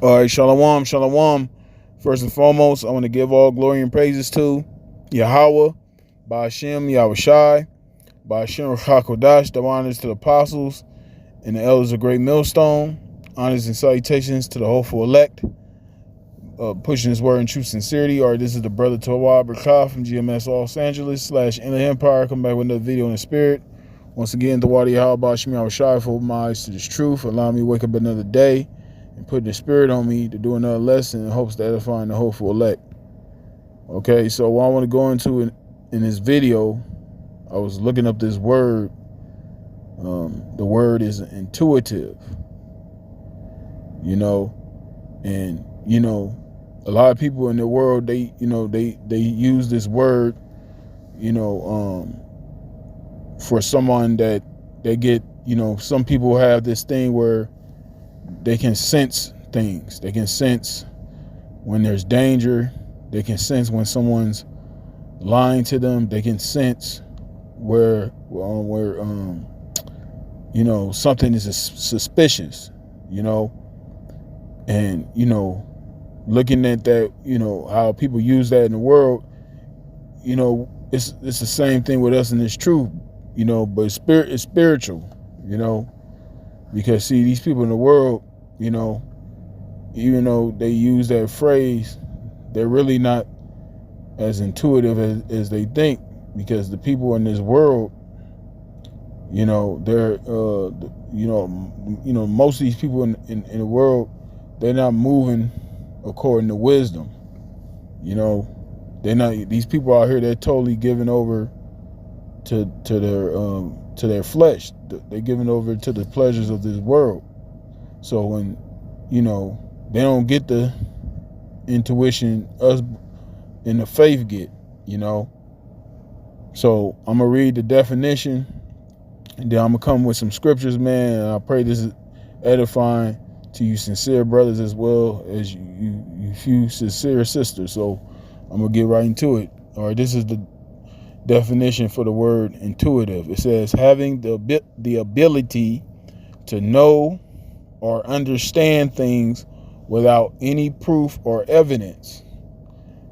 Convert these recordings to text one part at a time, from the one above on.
All right, shalom, shalom. First and foremost, I want to give all glory and praises to YAHAWAH, by Hashem, YAHAWASHI, by Hashem, Rawchaa Qadash, the honors to the apostles and the elders of Great Millstone, honors and salutations to the hopeful elect, pushing his word in true sincerity. All right, this is the brother Tawab Berkah from GMS Los Angeles / Inland Empire. Come back with another video in the spirit. Once again, the water YAHAWAH, by Hashem, YAHAWASHI, for my eyes to this truth. Allow me to wake up another day and put the spirit on me to do another lesson in hopes to edify the hopeful elect. Okay, so what I want to go into in this video, I was looking up this word. The word is intuitive, and a lot of people in the world, they use this word, for someone that they get, some people have this thing where they can sense things. They can sense when there's danger. They can sense when someone's lying to them. They can sense where something is suspicious, and looking at that, how people use that in the world, it's the same thing with us in this truth, but it's spiritual, because see, these people in the world, even though they use that phrase, they're really not as intuitive as they think, because the people in this world, they're most of these people in the world, they're not moving according to wisdom. They're not, these people out here, they're totally giving over to their flesh. They're giving over to the pleasures of this world. So when they don't get the intuition us in the faith get, so I'm gonna read the definition, and then I'm gonna come with some scriptures, man, and I pray this is edifying to you sincere brothers as well as you few sincere sisters. So I'm gonna get right into it. All right, this is the definition for the word intuitive. It says, having the ability to know or understand things without any proof or evidence,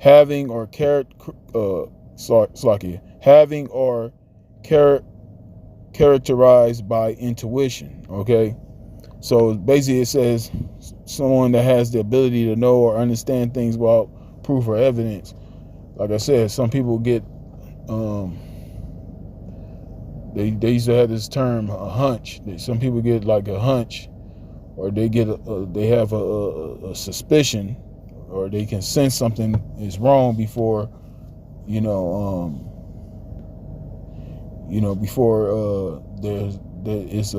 having or characterized by intuition. Okay, so basically it says someone that has the ability to know or understand things without proof or evidence. Like I said, some people get they used to have this term, a hunch. Some people get like a hunch, or they get they have a suspicion, or they can sense something is wrong before before there is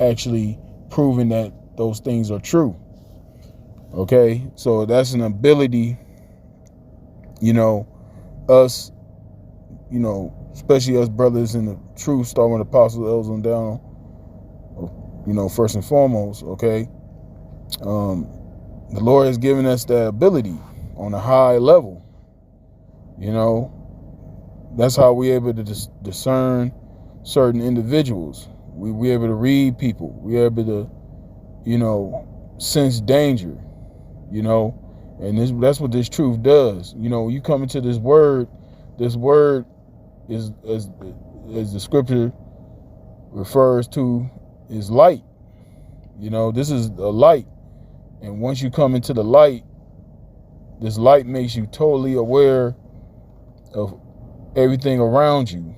actually proven that those things are true. Okay, so that's an ability, us, especially us brothers in the truth, starting with apostles, elders on down, first and foremost. Okay, the Lord has given us that ability on a high level. That's how we're able to discern certain individuals. We're able to read people. We're able to, sense danger, and that's what this truth does. You come into this word is, as the scripture refers to, is light. This is a light. And once you come into the light, this light makes you totally aware of everything around you.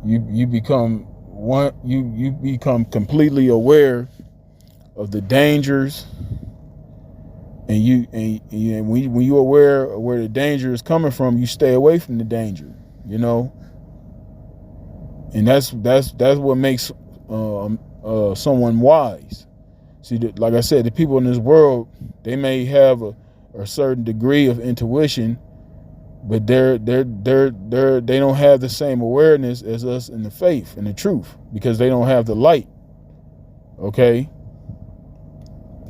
You become one. You become completely aware of the dangers, and when you're aware of where the danger is coming from, you stay away from the danger. And that's what makes someone wise. See, like I said, the people in this world, they may have a certain degree of intuition, but they don't have the same awareness as us in the faith and the truth, because they don't have the light. Okay.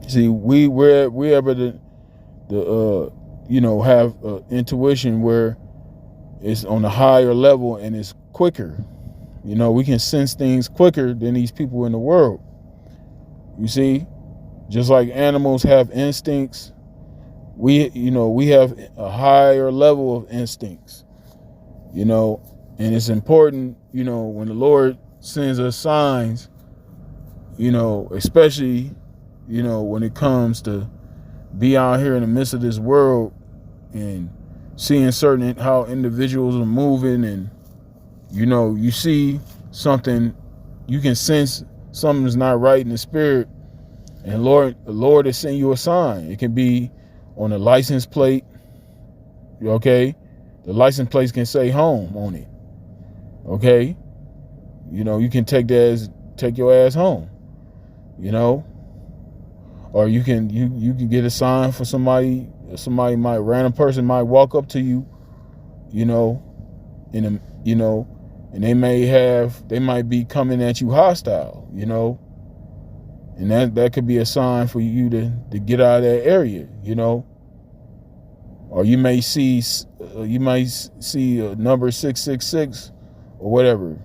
See, we're able to have intuition where it's on a higher level and it's quicker. We can sense things quicker than these people in the world. You see, Just like animals have instincts, we have a higher level of instincts, and it's important, when the Lord sends us signs, especially, when it comes to be out here in the midst of this world and seeing how individuals are moving, and you see something, you can sense something's not right in the spirit, and the Lord is sending you a sign. It can be on a license plate, okay? The license plate can say home on it, okay? You can take your ass home, or you can get a sign for somebody random person might walk up to you, and they might be coming at you hostile, and that could be a sign for you to get out of that area, or you might see number 666 or whatever,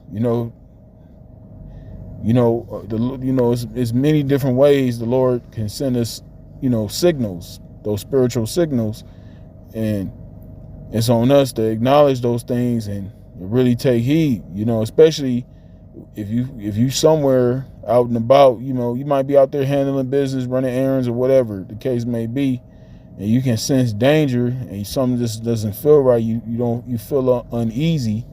it's many different ways the Lord can send us, signals, those spiritual signals, and it's on us to acknowledge those things and really take heed, especially if you somewhere out and about, you might be out there handling business, running errands or whatever the case may be, and you can sense danger and something just doesn't feel right, you feel uneasy,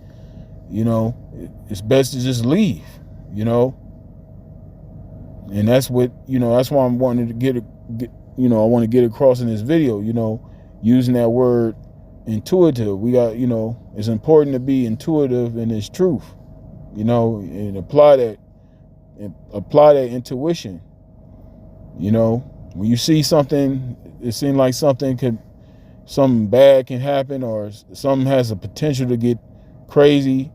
it's best to just leave, and that's what, that's why I'm wanting to I want to get across in this video, using that word intuitive. We got, it's important to be intuitive in this truth, and apply that intuition. When you see something, it seems like something bad can happen, or something has a potential to get crazy.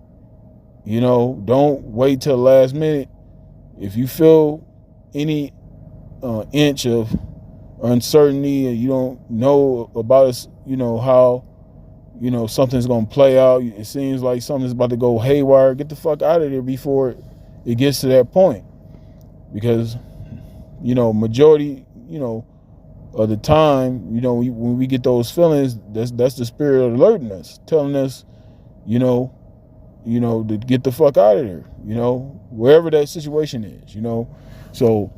Don't wait till the last minute. If you feel any inch of uncertainty and you don't know about us, how something's gonna play out, it seems like something's about to go haywire, get the fuck out of there before it gets to that point. Because majority of the time, when we get those feelings, that's the spirit alerting us, telling us to get the fuck out of there, wherever that situation is, So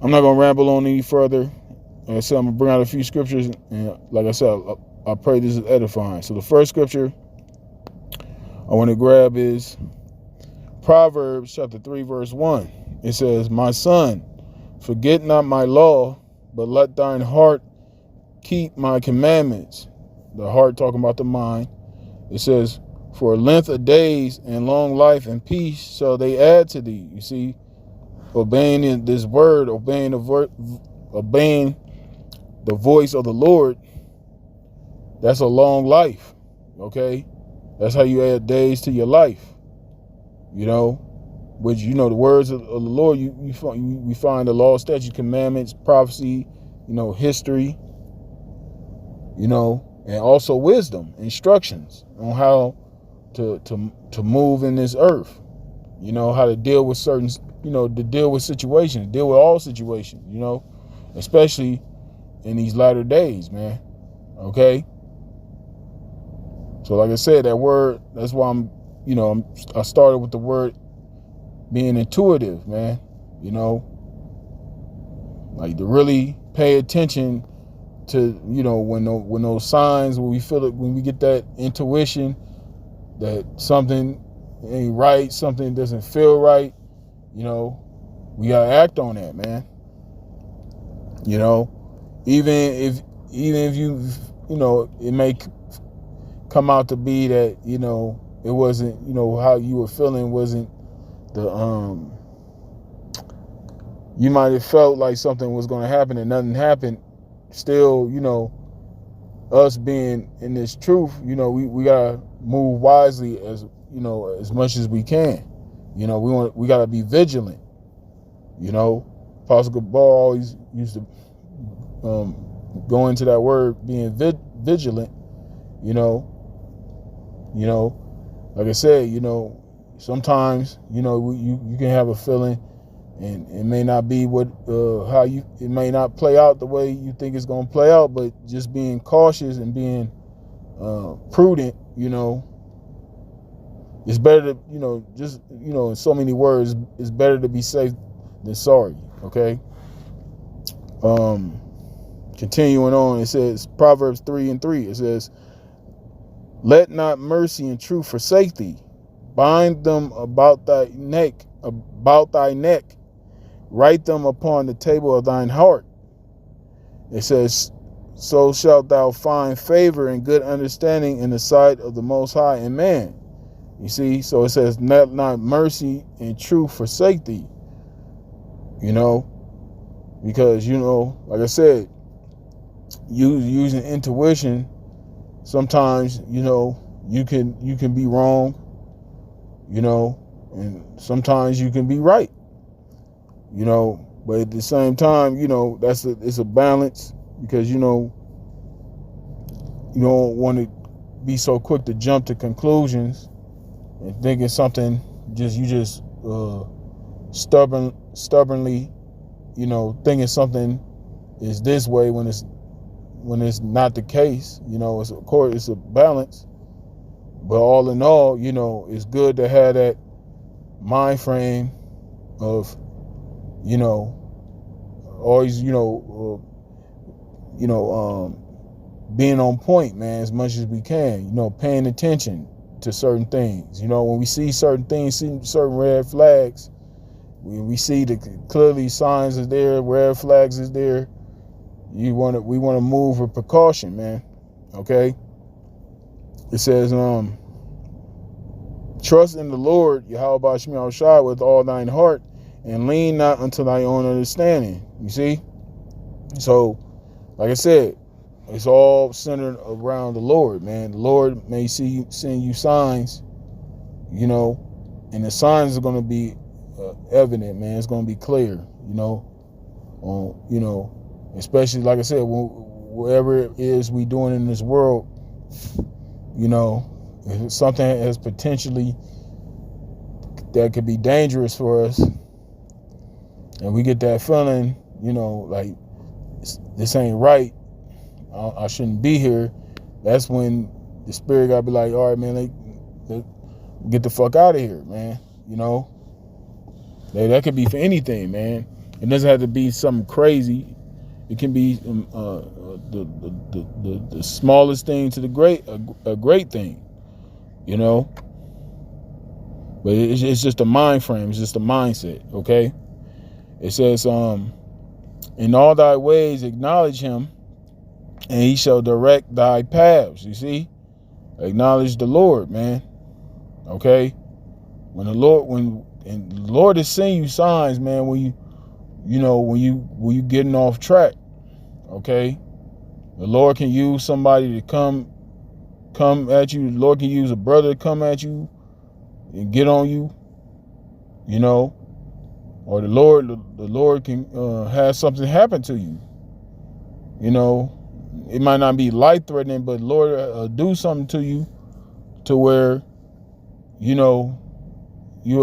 I'm not gonna ramble on any further. Like I said, I'm gonna bring out a few scriptures, and like I said, I pray this is edifying. So the first scripture I want to grab is Proverbs chapter 3, verse 1. It says, "My son, forget not my law, but let thine heart keep my commandments." The heart talking about the mind. It says, "For length of days and long life and peace shall they add to thee." You see, obeying this word, obeying the voice of the Lord, that's a long life, okay? That's how you add days to your life, which, the words of the Lord, we find the law, statutes, commandments, prophecy, history, and also wisdom, instructions on how to move in this earth, how to deal with certain, to deal with situations, deal with all situations, especially in these latter days, man. Okay. So like I said, that word, that's why I started with the word being intuitive, man, like to really pay attention to, when those signs, when we feel it, when we get that intuition that something ain't right, something doesn't feel right, we gotta act on that, man. Even if you, it may come out to be that, it wasn't, how you were feeling wasn't you might have felt like something was going to happen and nothing happened. Still, us being in this truth, we gotta move wisely as much as we can. We gotta be vigilant. Apostle Gabar always used to go into that word being vigilant. Like I said, sometimes you can have a feeling And it may not be it may not play out the way you think it's going to play out, but just being cautious and being prudent, it's better to, in so many words, it's better to be safe than sorry. Okay. Continuing on, it says Proverbs 3:3. It says, "Let not mercy and truth forsake thee. Bind them about thy neck. Write them upon the table of thine heart." It says, "So shalt thou find favor and good understanding in the sight of the Most High and man." You see, so it says, "Let not mercy and truth forsake thee." Because like I said, using intuition, sometimes you can be wrong, and sometimes you can be right, but at the same time, it's a balance, because you don't want to be so quick to jump to conclusions and thinking something stubbornly thinking something is this way when it's not the case. It's, of course, it's a balance, but all in all, it's good to have that mind frame of always being on point, man, as much as we can, paying attention to certain things. When we see certain things, see certain red flags, we see the clearly signs is there, red flags is there, we want to move with precaution, man. Okay. It says, "Trust in the Lord, YAHAWASHI, with all thine heart, and lean not unto thy own understanding." You see? So, like I said, it's all centered around the Lord, man. The Lord may send you signs, and the signs are going to be evident, man. It's going to be clear, especially, like I said, whatever it is we doing in this world, if it's something as potentially that could be dangerous for us, and we get that feeling, like this ain't right, I shouldn't be here, that's when the spirit got to be like, all right, man, they get the fuck out of here, man. That could be for anything, man. It doesn't have to be something crazy. It can be the smallest thing to a great thing, But it's just a mind frame. It's just a mindset, okay? It says, "In all thy ways acknowledge him, and he shall direct thy paths." You see? Acknowledge the Lord, man. Okay? When the Lord is seeing you signs, man, when you getting off track, okay? The Lord can use somebody to come at you. The Lord can use a brother to come at you and get on you, or the Lord can have something happen to you. It might not be life threatening, but the Lord do something to you to where you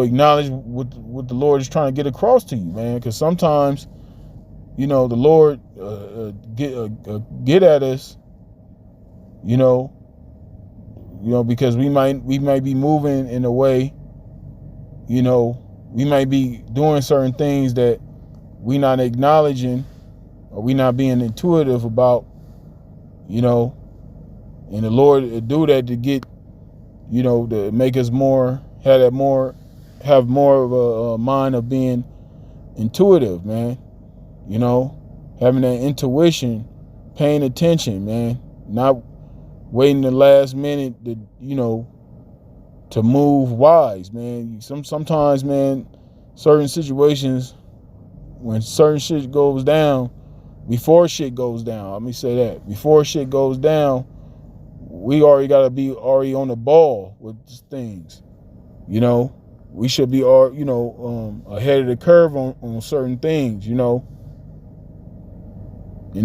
acknowledge what the Lord is trying to get across to you, man. Because sometimes, the Lord get at us, because we might be moving in a way, we might be doing certain things that we not acknowledging, or we not being intuitive about, and the Lord do that to get, to make us have more of a mind of being intuitive, man. Having that intuition, paying attention, man, not waiting the last minute to move wise, man. Sometimes, man, certain situations, when certain shit goes down, before shit goes down, let me say that, before shit goes down, we already got to be on the ball with things, we should be ahead of the curve on certain things, and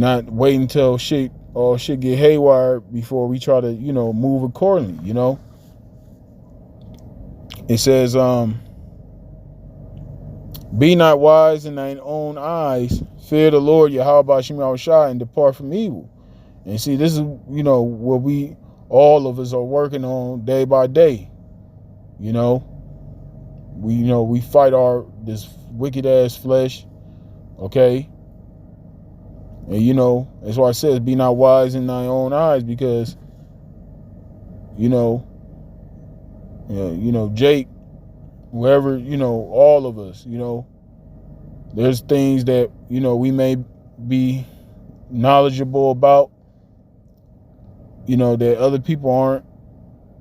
not wait until shit get haywire before we try to, move accordingly, It says, Be not wise in thine own eyes. Fear the Lord, YAHAWASHI, and depart from evil. And see, this is, what all of us are working on day by day. We fight this wicked ass flesh. Okay. And that's why it says, be not wise in thine own eyes, because, Jake, whoever, all of us, there's things that, we may be knowledgeable about, that other people aren't,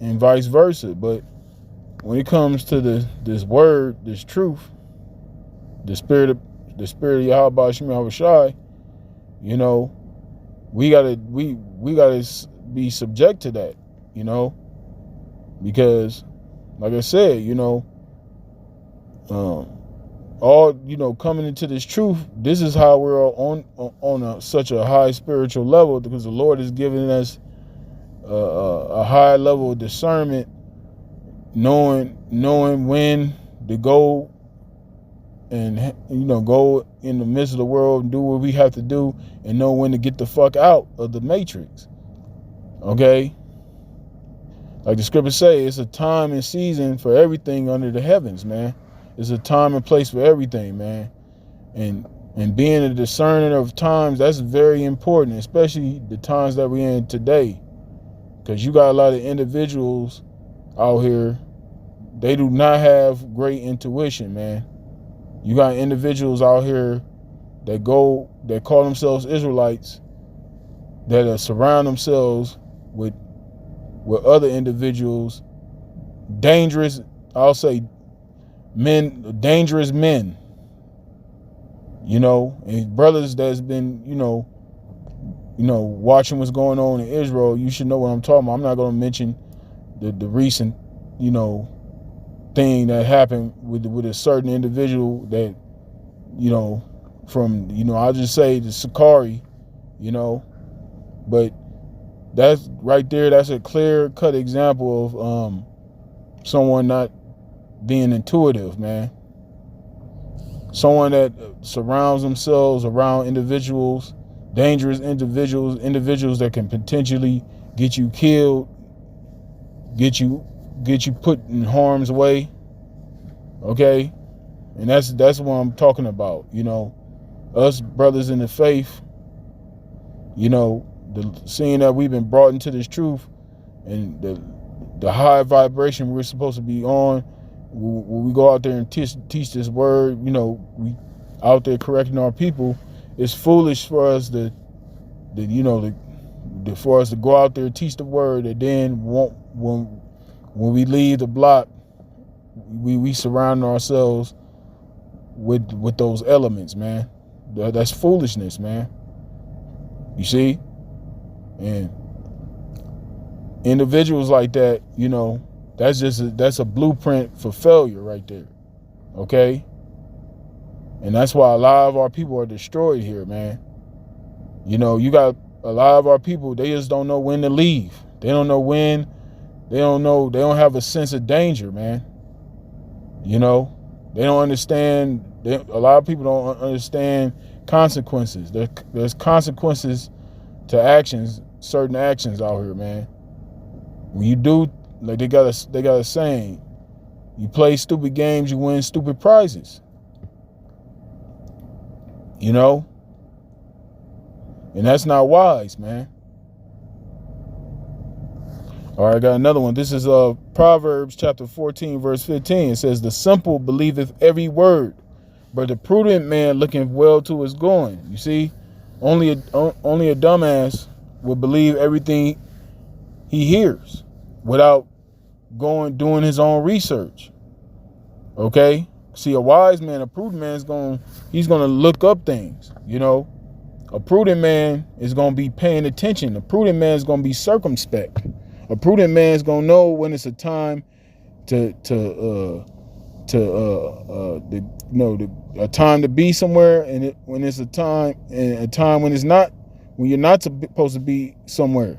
and vice versa. But when it comes to this word, this truth, the spirit of YAHAWASHI, we gotta be subject to that, because, like I said, all coming into this truth. This is how we're on such a high spiritual level, because the Lord is giving us a high level of discernment, knowing when to go and go in the midst of the world and do what we have to do, and know when to get the fuck out of the matrix. Okay, like the scriptures say, it's a time and season for everything under the heavens, man. It's a time and place for everything, man. And being a discerner of times, that's very important, especially the times that we're in today. Because you got a lot of individuals out here, they do not have great intuition, man. You got individuals out here that call themselves Israelites, that surround themselves with other individuals, dangerous, I'll say dangerous men, and brothers that's been, watching what's going on in Israel. You should know what I'm talking about. I'm not going to mention the recent, thing that happened with a certain individual that, from, I'll just say the Sakari, but that's right there. That's a clear cut example of someone not being intuitive, man. Someone that surrounds themselves around individuals, dangerous individuals that can potentially get you killed, get you put in harm's way. Okay, and that's what I'm talking about. Us brothers in the faith, seeing that we've been brought into this truth, and the high vibration we're supposed to be on, when we go out there and teach this word, we out there correcting our people. It's foolish for us to go out there and teach the word, and then when we leave the block, we surround ourselves with those elements, man. That's foolishness, man. You see? And individuals like that, that's a blueprint for failure right there. Okay? And that's why a lot of our people are destroyed here, man. You got a lot of our people, they just don't know when to leave. They don't know when. They don't have a sense of danger, man. They don't understand. A lot of people don't understand consequences. There's consequences to actions, certain actions out here, man. When you do, like they got a saying, you play stupid games, you win stupid prizes. And that's not wise, man. All right, I got another one. This is Proverbs chapter 14, verse 15. It says, the simple believeth every word, but the prudent man looketh well to his going. You see, only a dumbass would believe everything he hears without doing his own research. Okay? See, a wise man, a prudent man he's gonna look up things, A prudent man is gonna be paying attention. A prudent man is gonna be circumspect. A prudent man is gonna know when it's a time a time to be somewhere, and when it's a time when it's not, when you're not supposed to be somewhere.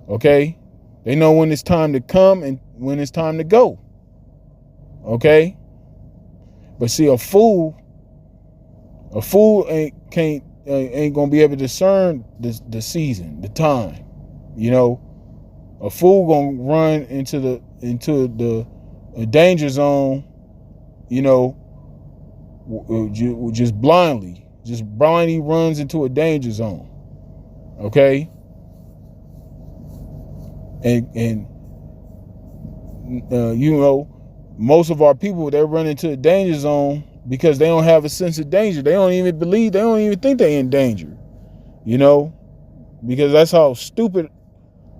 Okay, they know when it's time to come and when it's time to go. Okay, But see, a fool ain't gonna be able to discern the season, the time. You know, a fool gonna run into the danger zone. You know, just blindly runs into a danger zone. Okay, and you know, most of our people, they run into a danger zone because they don't have a sense of danger. They don't even think they're in danger, you know, because that's how stupid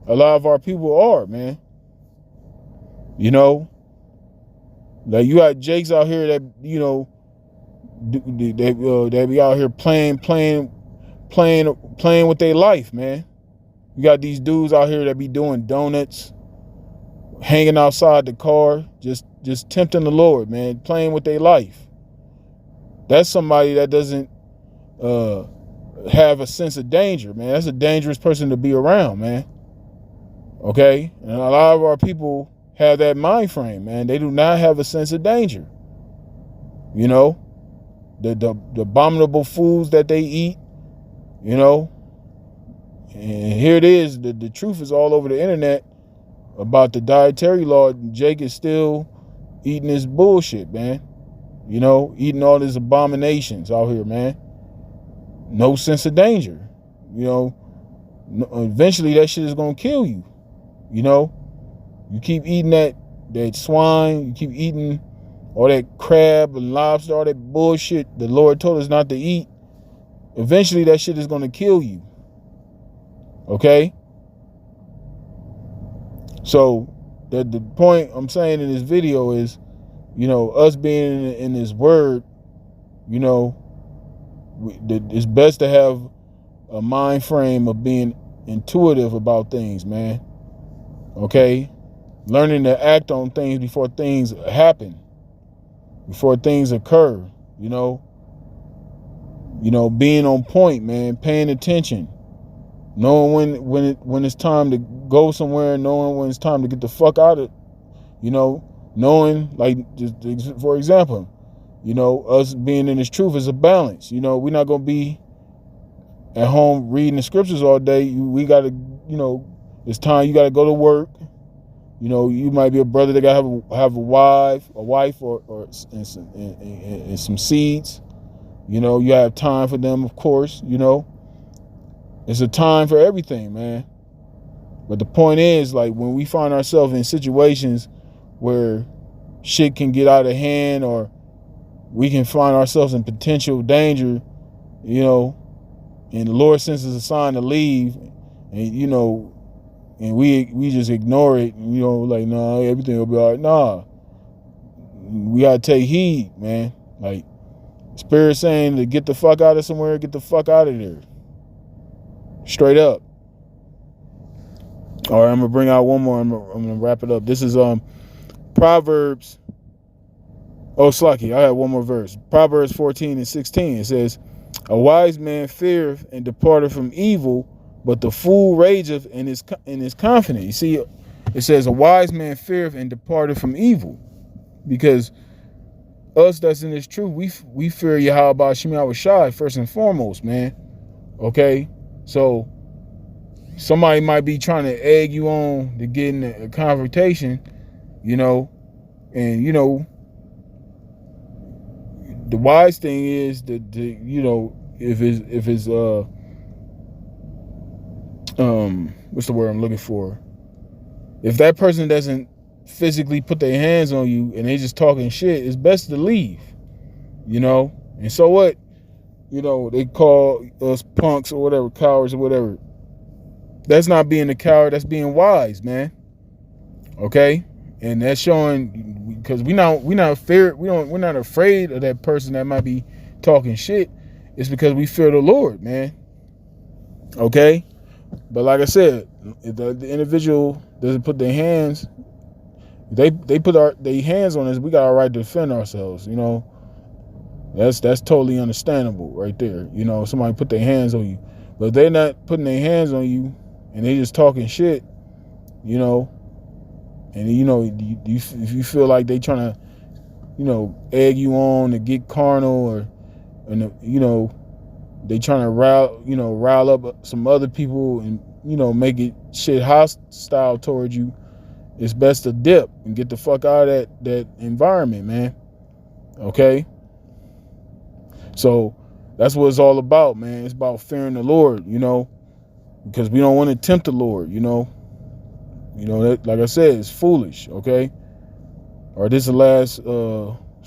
a lot of our people are, man. You know, like you got Jakes out here that, you know, they be out here playing with their life, man. You got these dudes out here that be doing donuts, hanging outside the car, just tempting the Lord, man, playing with their life. That's somebody that doesn't have a sense of danger, man. That's a dangerous person to be around, man. Okay? And a lot of our people have that mind frame, man. They do not have a sense of danger. You know? The abominable foods that they eat, you know? And here it is. The truth is all over the internet about the dietary law. Jake is still eating this bullshit, man. You know, eating all these abominations out here, man. No sense of danger. You know, eventually that shit is gonna kill you. You know, you keep eating that swine, you keep eating all that crab and lobster, all that bullshit the Lord told us not to eat. Eventually that shit is gonna kill you. Okay? So the point I'm saying in this video is, you know, us being in this word, you know, it's best to have a mind frame of being intuitive about things, man. Okay? Learning to act on things before things happen, before things occur, you know. You know, being on point, man, paying attention, knowing when it's time to go somewhere, knowing when it's time to get the fuck out of, you know, knowing, like, just for example, you know, us being in this truth is a balance. You know, we're not going to be at home reading the scriptures all day. We got to, you know, it's time you got to go to work. You know, you might be a brother that got to have a wife or some seeds. You know, you have time for them, of course, you know. It's a time for everything, man. But the point is, like, when we find ourselves in situations where shit can get out of hand, or we can find ourselves in potential danger, you know, and the Lord sends us a sign to leave, and, you know, and we just ignore it, you know, like, nah, everything will be all right. Nah, we gotta take heed, man. Like, Spirit saying to get the fuck out of somewhere, get the fuck out of there. Straight up. All right, I'm gonna bring out one more. I'm gonna wrap it up. This is Proverbs. Oh, Slucky, I have one more verse. Proverbs 14:16. It says, "A wise man feareth and departeth from evil, but the fool rageth and is confident." You see, it says a wise man feareth and departeth from evil, because us that's in this truth, we fear YAHAWASHI first and foremost, man. Okay, so somebody might be trying to egg you on to get in a confrontation, you know, and, you know, the wise thing is that, you know, if it's what's the word I'm looking for? If that person doesn't physically put their hands on you and they just talking shit, it's best to leave, you know. And so what? You know, they call us punks or whatever, cowards or whatever. That's not being a coward. That's being wise, man. Okay, and that's showing, because we're not afraid of that person that might be talking shit. It's because we fear the Lord, man. Okay, but like I said, if the individual doesn't put their hands, they put their hands on us, we got a right to defend ourselves. You know, that's totally understandable right there. You know, somebody put their hands on you, but if they're not putting their hands on you and they just talking shit, you know, and, you know, if you feel like they trying to egg you on to get carnal, and they trying to rile up some other people and make it shit hostile towards you. It's best to dip and get the fuck out of that environment, man. Okay? So that's what it's all about, man. It's about fearing the Lord, because we don't want to tempt the Lord, that, like I said, it's foolish, okay? Or this is the last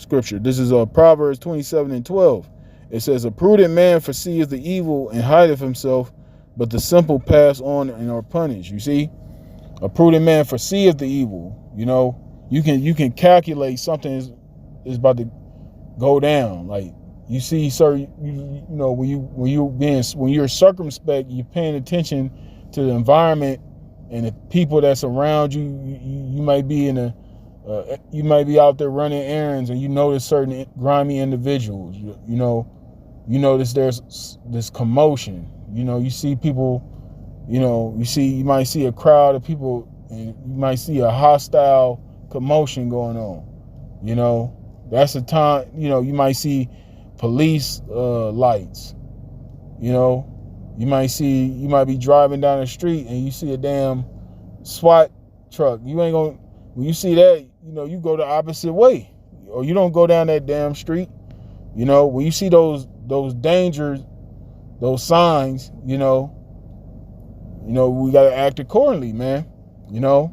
scripture. This is Proverbs 27:12. It says, a prudent man foreseeth the evil and hideth himself, but the simple pass on and are punished. You see? A prudent man foreseeth the evil. You can calculate something is about to go down. Like you see, sir, when you're circumspect, you're paying attention to the environment and the people that's around you. You might be you might be out there running errands, and you notice certain grimy individuals. You notice there's this commotion. You see people. You might see a crowd of people, and you might see a hostile commotion going on. That's the time. You might see police lights. You might be driving down the street and you see a damn SWAT truck. You ain't gonna, when you see that, you go the opposite way, or you don't go down that damn street. When you see those dangers, those signs, we gotta act accordingly, man. And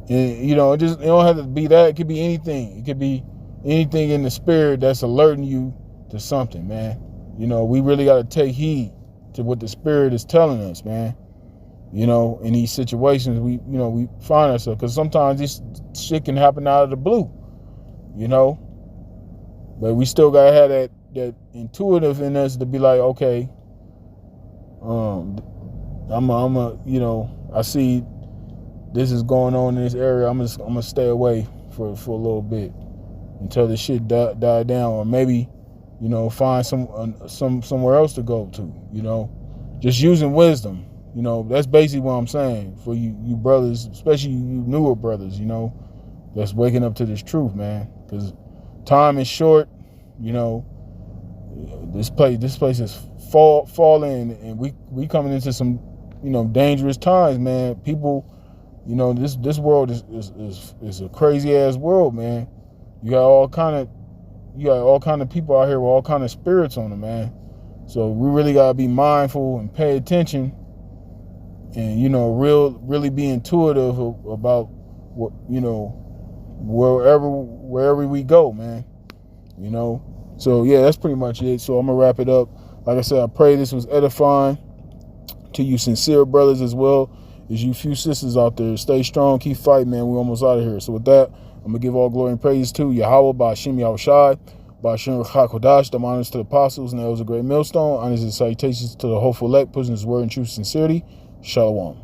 it don't have to be that. It could be anything. It could be anything in the spirit that's alerting you to something, man. We really got to take heed to what the spirit is telling us, man. In these situations we find ourselves, because sometimes this shit can happen out of the blue, but we still gotta have that intuitive in us to be like, okay, I see this is going on in this area. I'm gonna stay away for a little bit until the shit die down, or maybe find somewhere else to go to. Just using wisdom. That's basically what I'm saying for you brothers, especially you newer brothers. That's waking up to this truth, man. Because time is short. This place is falling, and we coming into some dangerous times, man. People, this world is a crazy ass world, man. You got all kind of people out here with all kind of spirits on them, man. So we really gotta be mindful and pay attention, and really be intuitive about what wherever we go, man. So yeah, that's pretty much it. So I'm gonna wrap it up. Like I said, I pray this was edifying to you sincere brothers as well as you few sisters out there. Stay strong, keep fighting, man. We're almost out of here. So with that, I'm going to give all glory and praise to YAHAWAH, by Hashem YAHWASHI, by Hashem Rawchaa Qadash. The honors to the apostles, and that was a great millstone. Honors and salutations to the hopeful elect, pushing his word in true sincerity. Shalom.